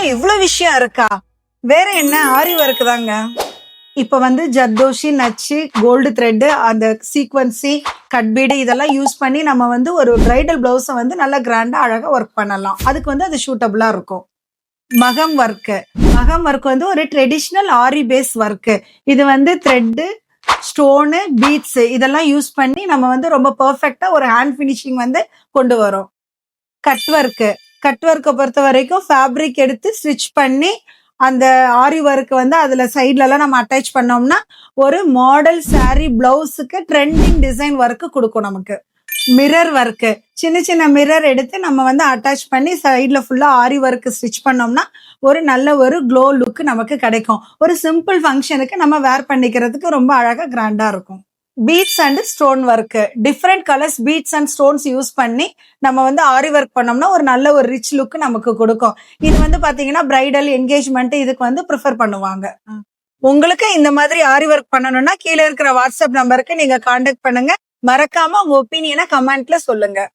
இன்னும் இவ்வளவு விஷயம் இருக்கா? வேற என்ன? ஆரி ஒர்க் தாங்க. இப்ப ஜர்தோஷி, நச்சு, கோல்டு த்ரெட், அந்த சீக்வன்சி, கட் பீடு இதெல்லாம் யூஸ் பண்ணி நம்ம ஒரு பிரைடல் பிளவுஸை நல்லா கிராண்டா அழகா ஒர்க் பண்ணலாம். அதுக்கு அது சூட்டபிளா இருக்கும். மகம் ஒர்க். மகம் ஒர்க் ஒரு ட்ரெடிஷ்னல் ஆரி பேஸ் ஒர்க். இது த்ரெட், ஸ்டோனு, பீட்ஸ் இதெல்லாம் யூஸ் பண்ணி நம்ம ரொம்ப பெர்ஃபெக்ட்டா ஒரு ஹேண்ட் ஃபினிஷிங் கொண்டு வரோம். Cut work. கட் ஒர்க்கை பொறுத்த வரைக்கும் ஃபேப்ரிக் எடுத்து ஸ்டிச் பண்ணி அந்த ஆரி ஒர்க் அதுல சைட்ல எல்லாம் நம்ம அட்டாச் பண்ணோம்னா ஒரு மாடல் சாரி பிளவுஸுக்கு ட்ரெண்டிங் டிசைன் ஒர்க் கொடுக்கும் நமக்கு. Mirror work. சின்ன சின்ன மிரர் எடுத்து நம்ம அட்டாச் பண்ணி சைட்ல ஃபுல்லா ஆரி ஒர்க் ஸ்டிச் பண்ணோம்னா ஒரு நல்ல ஒரு க்ளோ லுக் நமக்கு கிடைக்கும். ஒரு சிம்பிள் ஃபங்க்ஷனுக்கு நம்ம வேர் பண்ணிக்கிறதுக்கு ரொம்ப அழகா கிராண்டா இருக்கும். Beads and stone work. Different colours beads and stones use பண்ணி நம்ம ஆரி ஒர்க் பண்ணோம்னா ஒரு நல்ல ஒரு ரிச் லுக் நமக்கு கொடுக்கும். இது பாத்தீங்கன்னா பிரைடல் என்கேஜ்மெண்ட் இதுக்கு ப்ரிஃபர் பண்ணுவாங்க. உங்களுக்கு இந்த மாதிரி ஆரி ஒர்க் பண்ணணும்னா கீழே இருக்கிற வாட்ஸ்அப் நம்பருக்கு நீங்க காண்டாக்ட் பண்ணுங்க. மறக்காம உங்க ஒப்பீனியனை கமெண்ட்ல சொல்லுங்க.